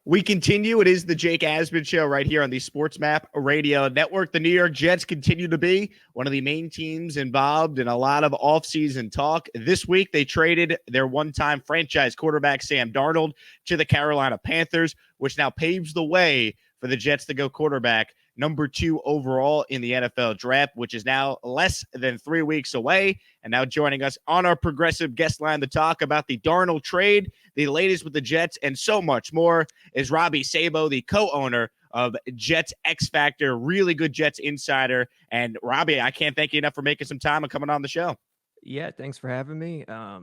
We continue. It is the Jake Asman Show right here on the Sports Map Radio Network. The New York Jets continue to be one of the main teams involved in a lot of offseason talk. This week, they traded their one-time franchise quarterback, Sam Darnold, to the Carolina Panthers, which now paves the way for the Jets to go quarterback number 2 overall in the NFL draft, which is now less than 3 weeks away. And now joining us on our progressive guest line to talk about the Darnold trade, the latest with the Jets, and so much more is Robby Sabo, the co-owner of Jets X Factor, really good Jets insider. And Robby, I can't thank you enough for making some time and coming on the show. Yeah, thanks for having me. I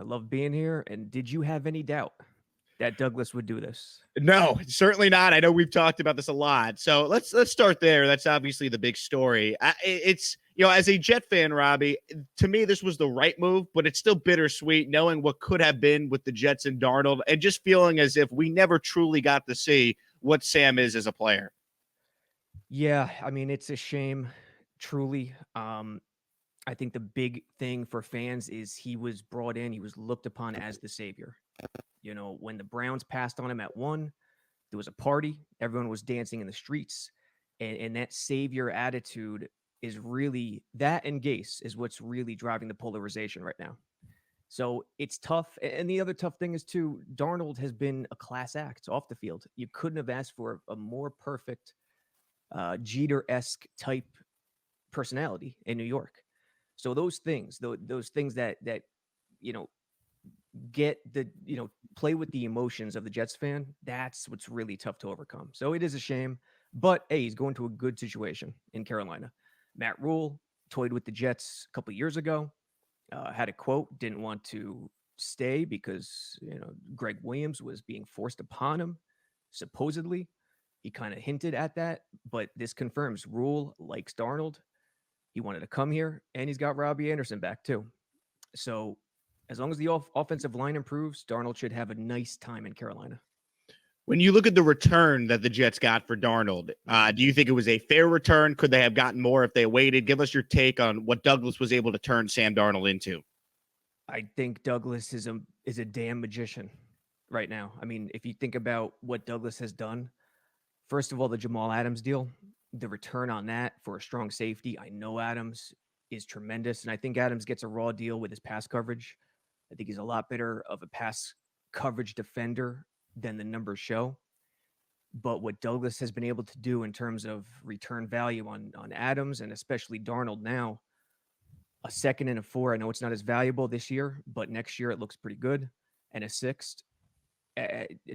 love being here. And did you have any doubt that Douglas would do this? No, certainly not. I know we've talked about this a lot. So let's start there. That's obviously the big story. It's, as a Jet fan, Robby, to me, this was the right move, but it's still bittersweet knowing what could have been with the Jets and Darnold and just feeling as if we never truly got to see what Sam is as a player. Yeah, I mean, it's a shame, truly. I think the big thing for fans is he was brought in, he was looked upon as the savior. When the Browns passed on him at 1, there was a party, everyone was dancing in the streets, and that savior attitude is really, that and Gase is what's really driving the polarization right now. So it's tough. And the other tough thing is, too, Darnold has been a class act off the field. You couldn't have asked for a more perfect Jeter-esque type personality in New York. So those things, those things that you know get the play with the emotions of the Jets fan, that's what's really tough to overcome. So it is a shame, but hey, he's going to a good situation in Carolina. Matt Rule toyed with the Jets a couple of years ago. Had a quote, didn't want to stay because Greg Williams was being forced upon him. Supposedly, he kind of hinted at that, but this confirms Rule likes Darnold. He wanted to come here, and he's got Robbie Anderson back too. So as long as the offensive line improves, Darnold should have a nice time in Carolina. When you look at the return that the Jets got for Darnold, do you think it was a fair return? Could they have gotten more if they waited? Give us your take on what Douglas was able to turn Sam Darnold into. I think Douglas is a damn magician right now. I mean, if you think about what Douglas has done, first of all, the Jamal Adams deal, the return on that for a strong safety. I know Adams is tremendous, and I think Adams gets a raw deal with his pass coverage. I think he's a lot better of a pass coverage defender than the numbers show. But what Douglas has been able to do in terms of return value on Adams and especially Darnold now, a second and a 4, I know it's not as valuable this year, but next year it looks pretty good. And a 6th,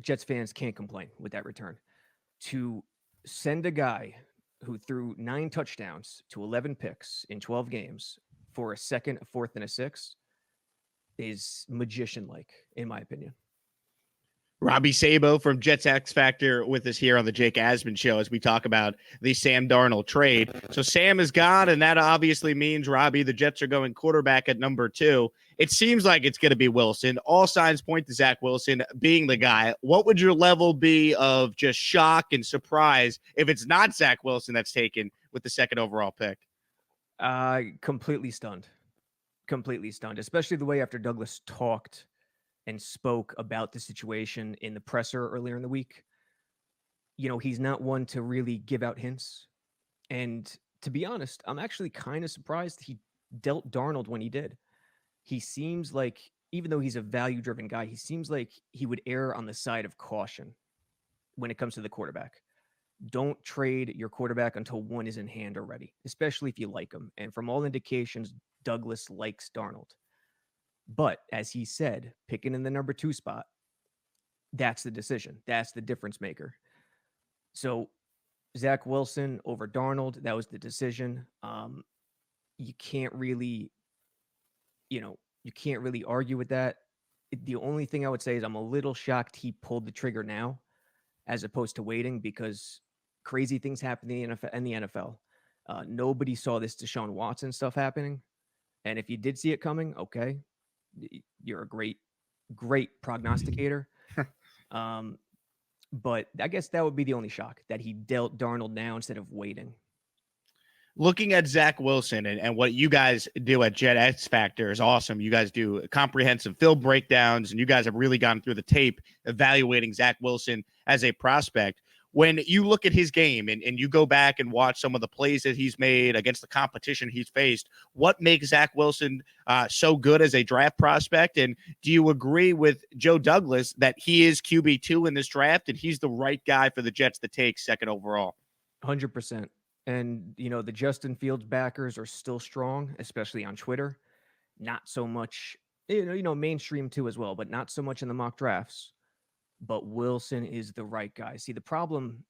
Jets fans can't complain with that return. To send a guy who threw 9 touchdowns to 11 picks in 12 games for a 2nd, a 4th, and a 6th is magician-like, in my opinion. Robby Sabo from Jets X Factor with us here on the Jake Asman Show as we talk about the Sam Darnold trade. So Sam is gone, and that obviously means, Robby, the Jets are going quarterback at number 2. It seems like it's going to be Wilson. All signs point to Zach Wilson being the guy. What would your level be of just shock and surprise if it's not Zach Wilson that's taken with the 2nd overall pick? Completely stunned. Completely stunned, especially the way after Douglas talked and spoke about the situation in the presser earlier in the week. He's not one to really give out hints. And to be honest, I'm actually kind of surprised he dealt Darnold when he did. He seems like, even though he's a value-driven guy, he seems like he would err on the side of caution when it comes to the quarterback. Don't trade your quarterback until one is in hand already, especially if you like him. And from all indications, Douglas likes Darnold. But as he said, picking in the number 2 spot, that's the decision. That's the difference maker. So Zach Wilson over Darnold, that was the decision. You can't really argue with that. The only thing I would say is I'm a little shocked he pulled the trigger now as opposed to waiting, because crazy things happen in the NFL. Nobody saw this Deshaun Watson stuff happening. And if you did see it coming, okay, you're a great prognosticator. But I guess that would be the only shock, that he dealt Darnold now instead of waiting. Looking at Zach Wilson and what you guys do at Jet X Factor is awesome. You guys do comprehensive film breakdowns, and you guys have really gone through the tape evaluating Zach Wilson as a prospect. When you look at his game and you go back and watch some of the plays that he's made against the competition he's faced, what makes Zach Wilson so good as a draft prospect? And do you agree with Joe Douglas that he is QB2 in this draft and he's the right guy for the Jets to take second overall? 100%. And, the Justin Fields backers are still strong, especially on Twitter. Not so much, mainstream too as well, but not so much in the mock drafts. But Wilson is the right guy. See, the problem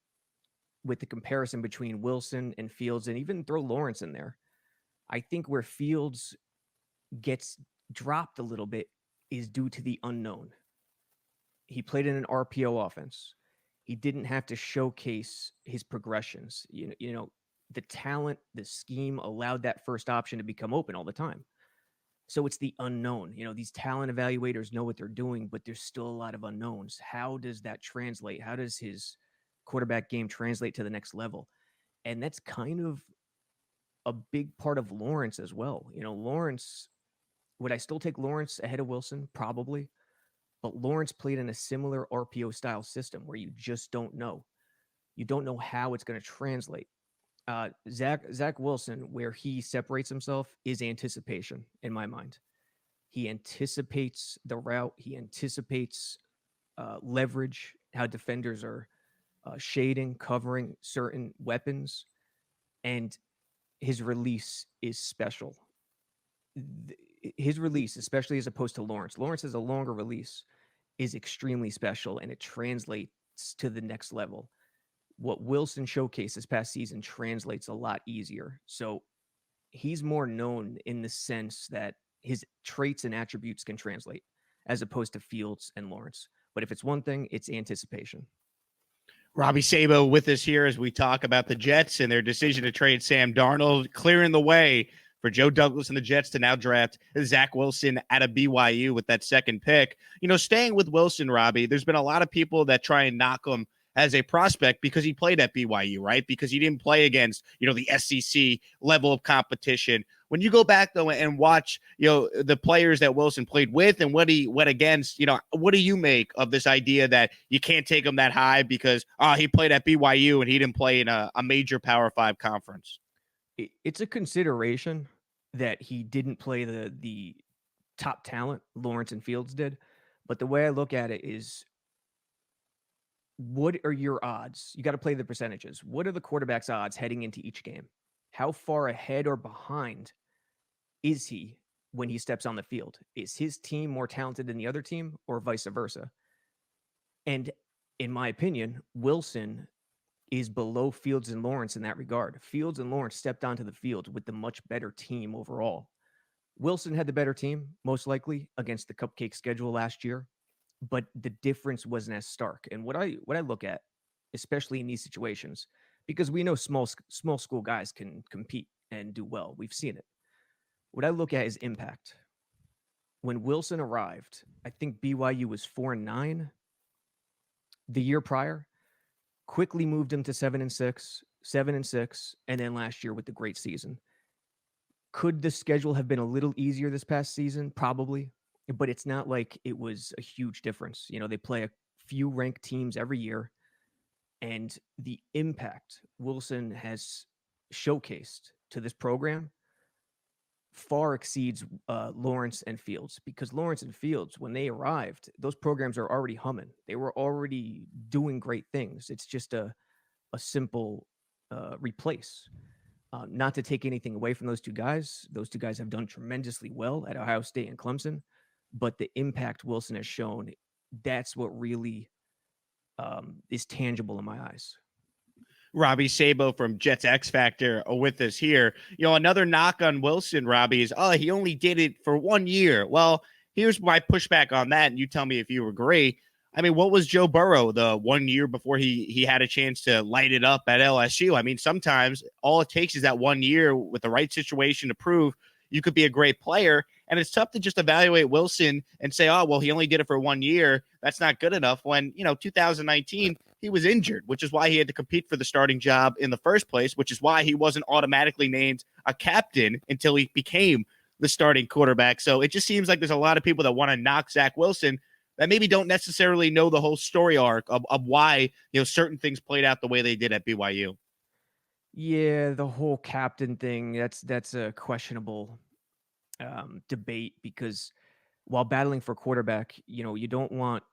with the comparison between Wilson and Fields, and even throw Lawrence in there, I think where Fields gets dropped a little bit is due to the unknown. He played in an RPO offense. He didn't have to showcase his progressions. The talent, the scheme allowed that first option to become open all the time. So it's the unknown. These talent evaluators know what they're doing, but there's still a lot of unknowns. How does that translate? How does his quarterback game translate to the next level? And that's kind of a big part of Lawrence as well. Lawrence, would I still take Lawrence ahead of Wilson? Probably. But Lawrence played in a similar RPO style system where you just don't know. You don't know how it's going to translate. Zach Wilson, where he separates himself, is anticipation in my mind. He anticipates the route. He anticipates leverage, how defenders are shading, covering certain weapons, and his release is special. His release, especially as opposed to Lawrence. Lawrence has a longer release, is extremely special, and it translates to the next level. What Wilson showcased this past season translates a lot easier. So he's more known in the sense that his traits and attributes can translate as opposed to Fields and Lawrence. But if it's one thing, it's anticipation. Robby Sabo with us here as we talk about the Jets and their decision to trade Sam Darnold, clearing the way for Joe Douglas and the Jets to now draft Zach Wilson out of BYU with that second pick. Staying with Wilson, Robby, there's been a lot of people that try and knock him as a prospect because he played at BYU, right? Because he didn't play against, the SEC level of competition. When you go back, though, and watch, the players that Wilson played with and what he went against, what do you make of this idea that you can't take him that high because he played at BYU and he didn't play in a major Power 5 conference? It's a consideration that he didn't play the top talent Lawrence and Fields did. But the way I look at it is, what are your odds? You got to play the percentages. What are the quarterback's odds heading into each game? How far ahead or behind is he when he steps on the field? Is his team more talented than the other team or vice versa? And in my opinion, Wilson is below Fields and Lawrence in that regard. Fields and Lawrence stepped onto the field with the much better team overall. Wilson had the better team, most likely, against the cupcake schedule last year. But the difference wasn't as stark. And what I look at, especially in these situations, because we know small school guys can compete and do well. We've seen it. What I look at is impact. When Wilson arrived, I think BYU was 4-9 the year prior. Quickly moved him to 7-6, 7-6, and then last year with the great season. Could the schedule have been a little easier this past season? Probably. But it's not like it was a huge difference. They play a few ranked teams every year, and the impact Wilson has showcased to this program far exceeds Lawrence and Fields, because Lawrence and Fields, when they arrived, those programs are already humming. They were already doing great things. It's just a simple replace. Not to take anything away from those two guys. Those two guys have done tremendously well at Ohio State and Clemson. But the impact Wilson has shown, that's what really is tangible in my eyes. Robby Sabo from Jets X Factor with us here. Another knock on Wilson, Robby, is, he only did it for 1 year. Well, here's my pushback on that, and you tell me if you agree. I mean, what was Joe Burrow the 1 year before he had a chance to light it up at LSU? I mean, sometimes all it takes is that 1 year with the right situation to prove you could be a great player. And it's tough to just evaluate Wilson and say, he only did it for 1 year. That's not good enough when, 2019, he was injured, which is why he had to compete for the starting job in the first place, which is why he wasn't automatically named a captain until he became the starting quarterback. So it just seems like there's a lot of people that want to knock Zach Wilson that maybe don't necessarily know the whole story arc of why, certain things played out the way they did at BYU. Yeah, the whole captain thing, that's a questionable debate, because while battling for quarterback, you don't want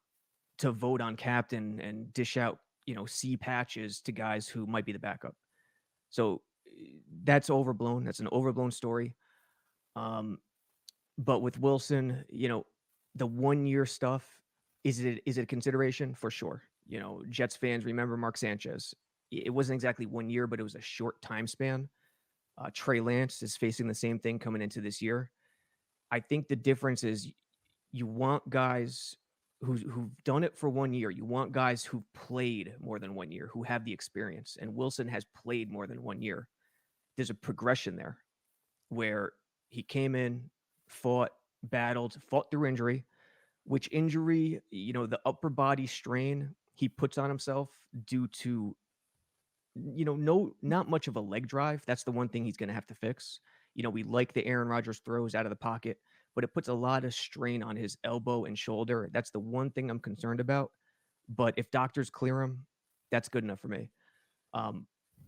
to vote on captain and dish out, C patches to guys who might be the backup. So that's overblown. That's an overblown story. But with Wilson, the 1 year stuff, is it a consideration? For sure. Jets fans remember Mark Sanchez. It wasn't exactly 1 year, but it was a short time span. Trey Lance is facing the same thing coming into this year. I think the difference is you want guys who've done it for 1 year. You want guys who've played more than 1 year, who have the experience. And Wilson has played more than 1 year. There's a progression there where he came in, fought, battled, fought through injury, which injury, the upper body strain he puts on himself due to, not much of a leg drive. That's the one thing he's going to have to fix. We like the Aaron Rodgers throws out of the pocket, but it puts a lot of strain on his elbow and shoulder. That's the one thing I'm concerned about. But if doctors clear him, that's good enough for me.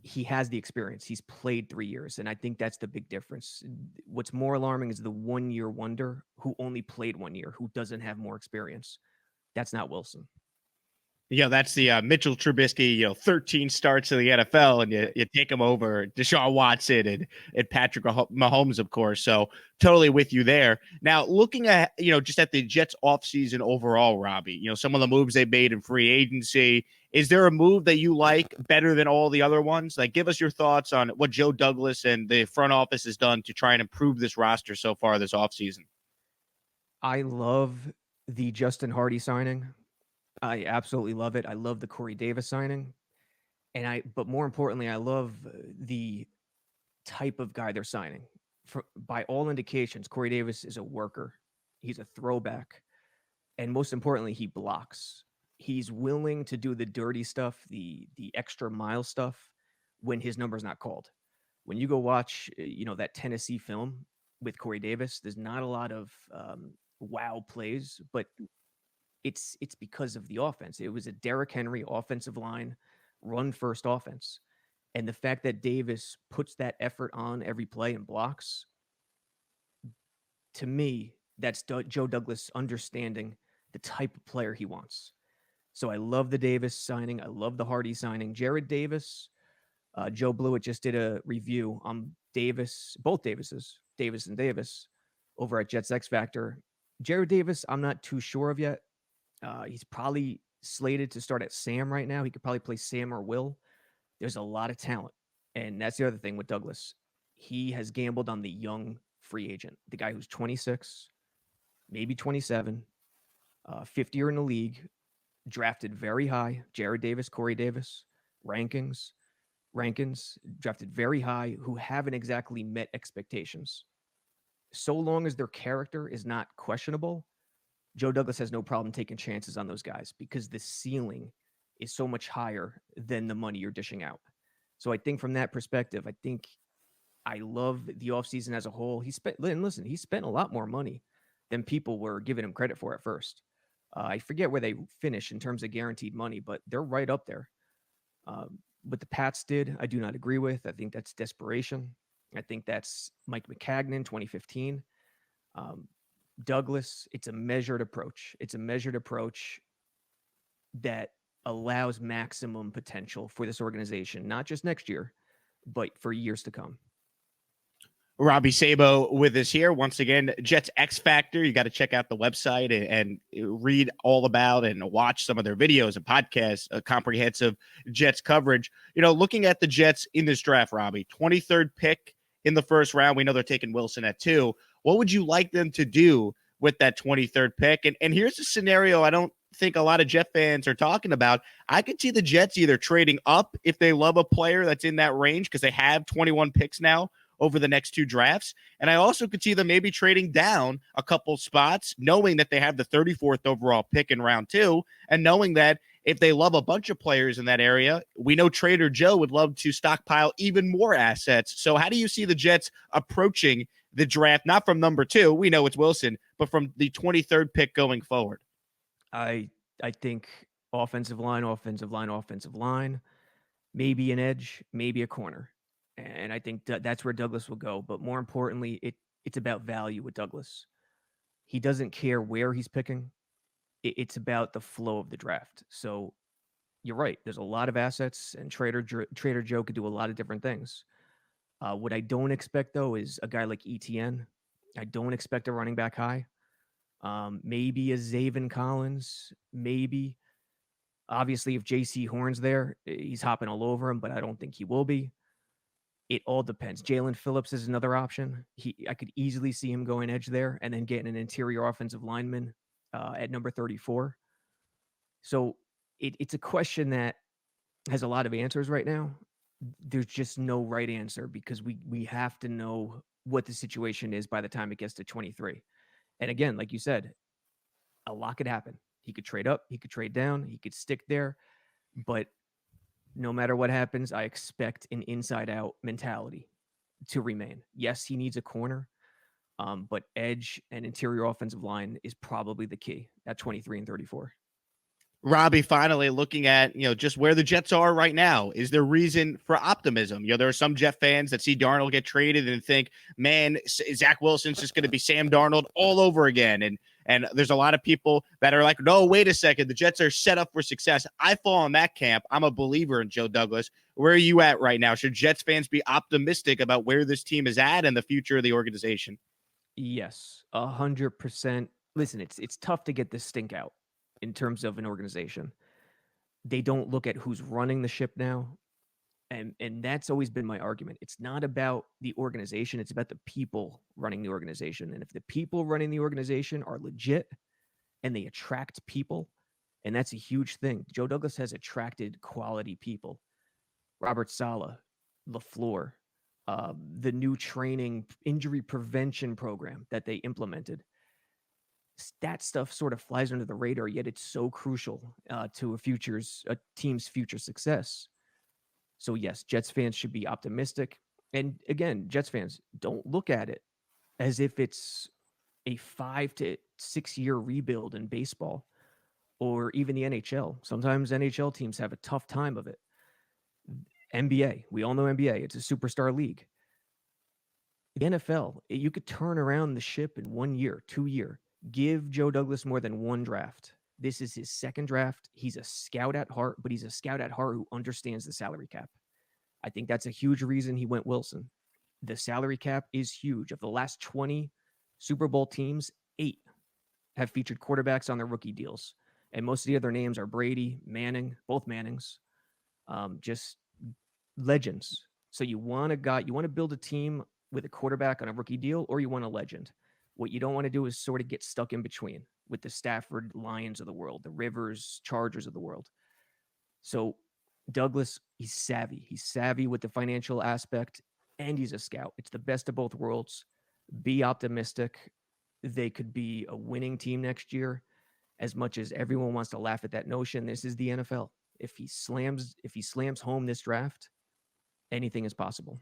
He has the experience. He's played 3 years, and I think that's the big difference. What's more alarming is the 1 year wonder who only played 1 year, who doesn't have more experience. That's not Wilson. That's the Mitchell Trubisky, 13 starts in the NFL, and you take him over Deshaun Watson and Patrick Mahomes, of course. So totally with you there. Now, looking at, just at the Jets offseason overall, Robbie, some of the moves they made in free agency, is there a move that you like better than all the other ones? Like, give us your thoughts on what Joe Douglas and the front office has done to try and improve this roster so far this offseason. I love the Justin Hardy signing. I absolutely love it. I love the Corey Davis signing. But more importantly, I love the type of guy they're signing. By all indications, Corey Davis is a worker. He's a throwback. And most importantly, he blocks. He's willing to do the dirty stuff, the extra mile stuff when his number's not called. When you go watch, that Tennessee film with Corey Davis, there's not a lot of wow plays, but it's because of the offense. It was a Derrick Henry offensive line, run first offense. And the fact that Davis puts that effort on every play and blocks, to me, that's Joe Douglas understanding the type of player he wants. So I love the Davis signing. I love the Hardy signing. Jared Davis, Joe Blewett just did a review on both Davises, Davis and Davis, over at Jets X Factor. Jared Davis, I'm not too sure of yet. He's probably slated to start at Sam right now. He could probably play Sam or Will. There's a lot of talent. And that's the other thing with Douglas. He has gambled on the young free agent, the guy who's 26, maybe 27, 50-year in the league, drafted very high. Jared Davis, Corey Davis, rankings, drafted very high, who haven't exactly met expectations. So long as their character is not questionable, Joe Douglas has no problem taking chances on those guys because the ceiling is so much higher than the money you're dishing out. So I think from that perspective, I love the offseason as a whole. He spent a lot more money than people were giving him credit for at first. I forget where they finish in terms of guaranteed money, but they're right up there. What the Pats did, I do not agree with. I think that's desperation. I think that's Mike McCagnon, 2015. Douglas, it's a measured approach. It's a measured approach that allows maximum potential for this organization, not just next year, but for years to come. Robby Sabo with us here. Once again, Jets X Factor. You got to check out the website and read all about and watch some of their videos and podcasts, comprehensive Jets coverage. Looking at the Jets in this draft, Robbie, 23rd pick in the first round. We know they're taking Wilson at 2. What would you like them to do with that 23rd pick? And here's a scenario I don't think a lot of Jet fans are talking about. I could see the Jets either trading up if they love a player that's in that range because they have 21 picks now over the next 2 drafts. And I also could see them maybe trading down a couple spots, knowing that they have the 34th overall pick in round 2, and knowing that if they love a bunch of players in that area, we know Trader Joe would love to stockpile even more assets. So how do you see the Jets approaching the draft, not from number 2, we know it's Wilson, but from the 23rd pick going forward? I think offensive line, maybe an edge, maybe a corner. And I think that's where Douglas will go. But more importantly, it's about value with Douglas. He doesn't care where he's picking. It's about the flow of the draft. So you're right. There's a lot of assets, and Trader Joe could do a lot of different things. What I don't expect, though, is a guy like ETN. I don't expect a running back high. Maybe a Zaven Collins, maybe. Obviously, if J.C. Horn's there, he's hopping all over him, but I don't think he will be. It all depends. Jalen Phillips is another option. I could easily see him going edge there and then getting an interior offensive lineman at number 34. So it's a question that has a lot of answers right now. There's just no right answer because we have to know what the situation is by the time it gets to 23. And again, like you said, a lot could happen. He could trade up, he could trade down, he could stick there. But no matter what happens, I expect an inside-out mentality to remain. Yes, he needs a corner, but edge and interior offensive line is probably the key at 23 and 34. Robby, finally looking at, just where the Jets are right now, is there reason for optimism? There are some Jet fans that see Darnold get traded and think, man, Zach Wilson's just going to be Sam Darnold all over again. And there's a lot of people that are like, no, wait a second. The Jets are set up for success. I fall in that camp. I'm a believer in Joe Douglas. Where are you at right now? Should Jets fans be optimistic about where this team is at and the future of the organization? Yes, 100%. Listen, it's tough to get this stink out in terms of an organization. They don't look at who's running the ship now. And that's always been my argument. It's not about the organization. It's about the people running the organization. And if the people running the organization are legit and they attract people, and that's a huge thing. Joe Douglas has attracted quality people. Robert Saleh, LaFleur, the new training injury prevention program that they implemented. That stuff sort of flies under the radar, yet it's so crucial to a team's future success. So yes, Jets fans should be optimistic. And again, Jets fans, don't look at it as if it's a 5 to 6 year rebuild in baseball or even the NHL. Sometimes NHL teams have a tough time of it. NBA, we all know NBA, it's a superstar league. The NFL, you could turn around the ship in 1 year, 2 year. Give Joe Douglas more than one draft. This is his second draft. He's a scout at heart, but he's a scout at heart who understands the salary cap. I think that's a huge reason he went Wilson. The salary cap is huge. Of the last 20 Super Bowl teams, 8 have featured quarterbacks on their rookie deals. And most of the other names are Brady, Manning, both Mannings, just legends. So you want to build a team with a quarterback on a rookie deal, or you want a legend. What you don't want to do is sort of get stuck in between with the Stafford Lions of the world, the Rivers Chargers of the world. So Douglas, he's savvy. He's savvy with the financial aspect, and he's a scout. It's the best of both worlds. Be optimistic. They could be a winning team next year. As much as everyone wants to laugh at that notion, this is the NFL. If he slams home this draft, anything is possible.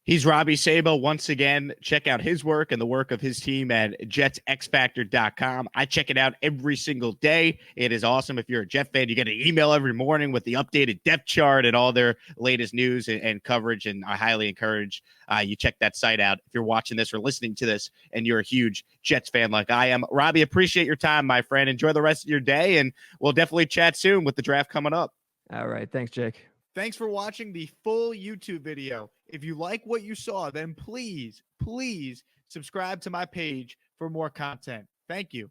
He's Robby Sabo. Once again, check out his work and the work of his team at jetsxfactor.com. I check it out every single day. It is awesome. If you're a Jet fan, you get an email every morning with the updated depth chart and all their latest news and coverage, and I highly encourage you check that site out if you're watching this or listening to this and you're a huge Jets fan like I am. Robby, appreciate your time, my friend. Enjoy the rest of your day, and we'll definitely chat soon with the draft coming up. All right. Thanks, Jake. Thanks for watching the full YouTube video. If you like what you saw, then please subscribe to my page for more content. Thank you.